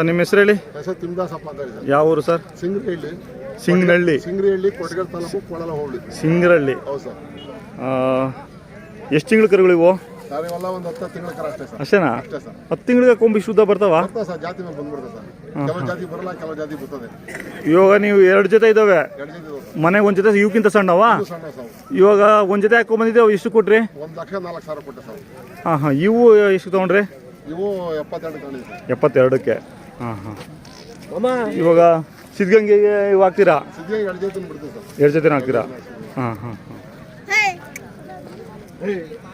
Sir ನಿಮ್ಮ ಹೆಸರು ಹೇಳಿ. ಹೆಸರು ತಿಮ್ಮದಾಸಪ್ಪ ಅಂತ ಹೇಳಿ ಸರ್. ಯಾವ ಊರು ಸರ್? ಸಿಂಗ್ರಹಳ್ಳಿ. ಸಿಂಗ್ನಹಳ್ಳಿ ಕೊಡಗಲ್ ತಾಲೂಕು ಕೋಳಲ ಹೋಬಳಿ. ಸಿಂಗ್ರಹಳ್ಳಿ. ಹೌದು ಸರ್. ಎಷ್ಟು ತಿಂಗಳು ಕರುಗಳು ಇವು? ಸರ್ ಇವೆಲ್ಲ ಒಂದು 10 ತಿಂಗಳ ಕರ ಅಷ್ಟೇ ಸರ್. ಅಷ್ಟೇನಾ? ಅಷ್ಟೇ ಸರ್. 10 ತಿಂಗಳಿಗೆ ಕೊಂಬಿ ಶುದ್ಧ ಬರ್ತಾವ? ಬರ್ತಾವೆ ಸರ್, ಜಾತಿ ಮೇಲೆ ಬಂದ್ಬಿಡ್ತದೆ ಸರ್. ಕೆಲವು ಜಾತಿ ಬರಲ್ಲ, ಕೆಲವು ಜಾತಿ ಬರ್ತದೆ. ಇವಾಗ ನೀವು 2 ಜೊತೆ ಇದಾವೆ 2 ಜೊತೆ ಇದಾವೆ ಸರ್. ಮನೆಗೆ ಒಂದು ಜೊತೆ ಇವಕ್ಕಿಂತ ಸಣ್ಣವ? ಇವು ಸಣ್ಣ ಸರ್. ಇವಾಗ ಒಂದು ಜೊತೆ ಹಾಕೊಂಡ್ ಬಂದಿದ್ದೆ, ಎಷ್ಟು ಕೊಟ್ರಿ? 1,04,000 ಕೊಟ್ಟೆ ಸರ್. ಹಾಂ ಹಾಂ. ಇವು ಎಷ್ಟು ತೊಗೊಂಡ್ರಿ? ಇವು 72 ತಗೊಂಡಿದೆ ಸರ್. 72ಕ್ಕೆ. ಹಾಂ ಹಾಂ. ಇವಾಗ ಸಿದ್ಧಗಂಗೆಗೆ ಇವು ಹಾಕ್ತೀರಾ? ಸಿದ್ಧಿಗೆ 2 ಜೊತೆ ಬಿಡ್ತೀವಿ ಸರ್. 2 ಜೊತೆ ಹಾಕ್ತೀರಾ? ಹಾಂ ಹಾಂ ಹಾಂ.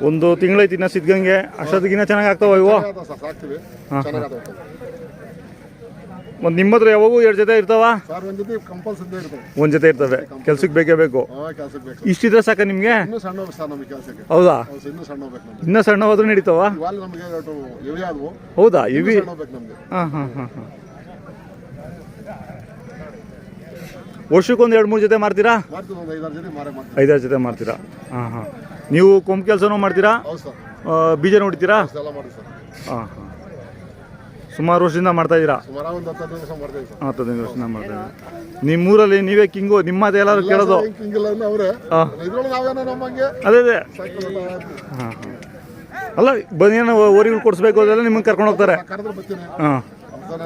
ಒಂದು ತಿಂಗಳೈತಿ ಇನ್ನ ಸಿದ್ಧಗಂಗೆ, ಅಷ್ಟೊತ್ತಿಗಿನ್ನ ಚೆನ್ನಾಗಿ ಆಗ್ತಾವ ಇವು? ಸರ್ ಸಾಕ್ತೀವಿ, ಹಾಂ. ಚೆನ್ನಾಗಿ ಒಂದು ನಿಮ್ಮ ಹತ್ರ ಯಾವಾಗೂ 2 ಜೊತೆ ಇರ್ತಾವ? ಸರ್ ಒಂದು ಜೊತೆ ಕಂಪಲ್ಸರಿ ಇರ್ತವೆ. ಒಂದು ಜೊತೆ ಇರ್ತವೆ, ಕೆಲ್ಸಕ್ಕೆ ಬೇಕೇ ಬೇಕು. ಕೆಲಸಕ್ಕೆ ಬೇಕು. ಇಷ್ಟಿದ್ರೆ ಸಾಕ ನಿಮಗೆ? ಇನ್ನೂ ಸಣ್ಣ ಹೋಗ್ಬೇಕು ಸರ್ ನಮಗೆ ಕೆಲಸಕ್ಕೆ. ಹೌದಾ? ಇನ್ನೂ ಸಣ್ಣ ಹೋಗ್ಬೇಕು ನಮಗೆ. ಇನ್ನೂ ಸಣ್ಣ ಹೋದ್ರೂ ನಡೀತಾವ? ಇವಾಗ ನಮಗೆ ಇವೆ ಆದವು. ಹೌದಾ? ಇವಿ ಸಣ್ಣ ಹೋಗ್ಬೇಕು ನಮಗೆ. ಹಾಂ ಹಾಂ ಹಾಂ ಹಾಂ. ವರ್ಷಕ್ಕೊಂದು 2-3 ಜೊತೆ ಮಾರ್ತೀರಾ? ಮಾಡ್ತೀವಿ, ಒಂದು 5-6 ಜೊತೆ ಮಾರೇ ಮಾಡ್ತೀವಿ. 5-6 ಜೊತೆ ಮಾರ್ತೀರಾ? ಹಾಂ ಹಾಂ. ನೀವು ಕೊಂಬು ಕೆಲಸನೂ ಮಾಡ್ತೀರಾ? ಹೌದು ಸರ್. ಬೀಜ ನೋಡ್ತೀರಾ? ಎಲ್ಲ ಮಾಡಿ ಸರ್. ಹಾಂ ಹಾಂ. ಸುಮಾರು ವರ್ಷದಿಂದ ಮಾಡ್ತಾ ಇದ್ದೀರಾ? ಸುಮಾರು ಒಂದು 10 ದಿವಸ ಮಾಡ್ತೀವಿ ಸರ್. 15 ವರ್ಷದಿಂದ ಮಾಡ್ತಾ ಇದ್ದೀರಾ. ನಿಮ್ಮೂರಲ್ಲಿ ನೀವೇ ಕಿಂಗು, ನಿಮ್ಮದೇ ಎಲ್ಲರೂ ಕೇಳೋದು? ಹಿಂಗಿಲ್ಲ ಅವರೇ ಹಾಂ. ಇದ್ರೊಳಗೆ ನಾವೇನೋ ನಮ್ಮಂಗೆ ಅದೇ ಅದೇ. ಸೈಕಲ್ ಹಾಂ ಹಾಂ. ಅಲ್ಲ ಬನ್ನೇನು ಓರಿಗಳು ಕೊಡಿಸ್ಬೇಕು ಅದೆಲ್ಲ ನಿಮ್ಮನ್ನು ಕರ್ಕೊಂಡು ಹೋಗ್ತಾರೆ? ಕರೆದ್ರೆ ಬರ್ತೀನಿ. ಹಾಂ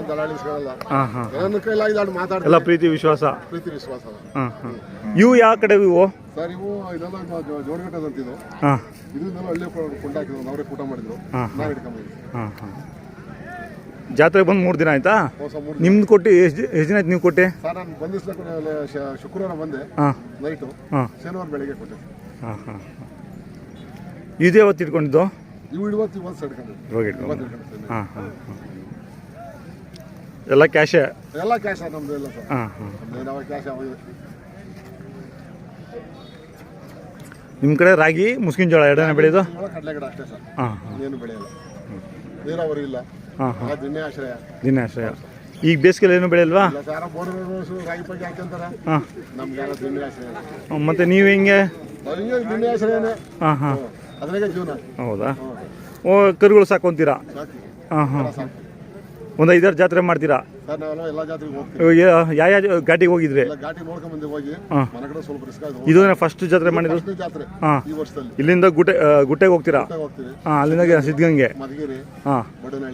ದಲಾಳಿಸ್ಗಳಲ್ಲ. ಹಾಂ ಹಾಂ. ನನ್ನ ಕೈಲಾಗಿ ಎರಡು ಮಾತಾಡ್ತಾರೆ. ಎಲ್ಲ ಪ್ರೀತಿ ವಿಶ್ವಾಸ. ಪ್ರೀತಿ ವಿಶ್ವಾಸ. ಹಾಂ ಹಾಂ. ಇವು ಯಾವ ಕಡೆ ಇವು? ಸರ್ ಇವು ಇದೆಲ್ಲ ಜೋಡಿಗಟ್ಟದಂತಿದ್ದು. ಹಾಂ. ಇದನ್ನೆಲ್ಲ ಹಳ್ಳಿ ಕೊಂಡಾಕಿದ್ರು, ಅವರೇ ಊಟ ಮಾಡಿದ್ರು. ಹಾಂ ನಾವು ಇಟ್ಕೊಂಡ್ಬಂದ್ವಿ. ಹಾಂ ಹಾಂ. ಜಾತ್ರೆ ಬಂದು 3 ದಿನ ಆಯ್ತಾ? ನಿಮ್ದು ಕೊಟ್ಟು ಎಷ್ಟು ದಿನ ಆಯ್ತು ನೀವು ಕೊಟ್ಟೆ? ಸರ್ ನಾನು ಬಂದಿಸ್ಲಿಕ್ಕೆ ಶುಕ್ರವಾರ ಬಂದೆ ನೈಟು. ಹಾಂ. ಶನಿವಾರ ಬೆಳಿಗ್ಗೆ ಕೊಟ್ಟೆ. ಹಾಂ ಹಾಂ. ಇದು ಯಾವತ್ತು ಇಟ್ಕೊಂಡಿದ್ದು? ಇವು ಇವತ್ತು ಸೈಡ್ ಇವಾಗ ಇಟ್ಕೊಂಡು. ಹಾಂ ಹಾಂ ಹಾಂ. ಎಲ್ಲ ಕ್ಯಾಶೇ? ಎಲ್ಲ ಕ್ಯಾಶ್ ನಮ್ದು ಎಲ್ಲ ಸರ್. ಹಾಂ ಹಾಂ. ನಮ್ದು ಕ್ಯಾಶ್ ಆಗಿದೆ. ನಿಮ್ಮ ಕಡೆ ರಾಗಿ ಮುಸ್ಕಿನ ಜೋಳ ಎರಡನೇ ಬೆಳೆಯೋದು? ಕಡಲೆ ಗಿಡ ಅಷ್ಟೇ ಸರ್. ಹಾಂ ಹಾಂ. ಏನು ಬೆಳೆಯಲ್ಲ, ನೀರಾವರಿ ಇಲ್ಲ. ಹಾಂ ಹಾಂ. ದಿನೇ ಆಶ್ರಯ. ದಿನಾಶ್ರಯ. ಈಗ ಬೇಸಿಗೆಲ್ಲ ಏನು ಬೆಳೆಯಲ್ವಾ? ಇಲ್ಲ ಸರ್, ಬೋರ್ವೆಲ್ ರಾಗಿ ಪೈಕಿ ಹಾಕ್ಯಂತಾರೆ. ಹಾಂ. ನಮ್ಗೆಲ್ಲ ದಿನೇ ಆಶ್ರಯ. ಮತ್ತು ನೀವು ಹೆಂಗೆ? ಹಿಂಗೆ ದಿನೇ ಆಶ್ರಯನೇ. ಹಾಂ ಹಾಂ. ಅದ್ರಾಗೆ ಜೀವನ. ಹೌದಾ? ಓ ಕರುಗಳು ಸಾಕೊಂತೀರಾ? ಸಾಕು. ಹಾಂ ಹಾಂ. ಸಾಕು. ಒಂದು 5-6 ಜಾತ್ರೆ ಮಾಡ್ತೀರಾ? ಸರ್ ನಾವೆಲ್ಲ ಎಲ್ಲ ಜಾತ್ರೆಗೆ ಹೋಗ್ತೀವಿ. ಯಾವ ಘಾಟಿಗೆ ಹೋಗಿದ್ರಿ? ಎಲ್ಲ ಘಾಟಿ ನೋಡ್ಕೊಂಡ್ ಬಂದು ಹೋಗಿ ಹಾಂ. ಮನೆ ಕಡೆ ಸ್ವಲ್ಪ ರಿಸ್ಕ್ ಆಯ್ತು. ಇದನ್ನ ಫಸ್ಟ್ ಜಾತ್ರೆ ಮಾಡಿದ್ರು? ಫಸ್ಟ್ ಜಾತ್ರೆ ಹಾಂ. ಈ ವರ್ಷದಲ್ಲಿ. ಇಲ್ಲಿಂದ ಗುಟ್ಟೆಗೆ ಹೋಗ್ತೀರಾ? ಹೋಗ್ತೀವಿ. ಹಾಂ. ಅಲ್ಲಿಂದ ಸಿದ್ಧಗಂಗೆ, ಮಧುಗಿರಿ, ಹಾಂ, ಬಡನಹಳ್ಳಿ.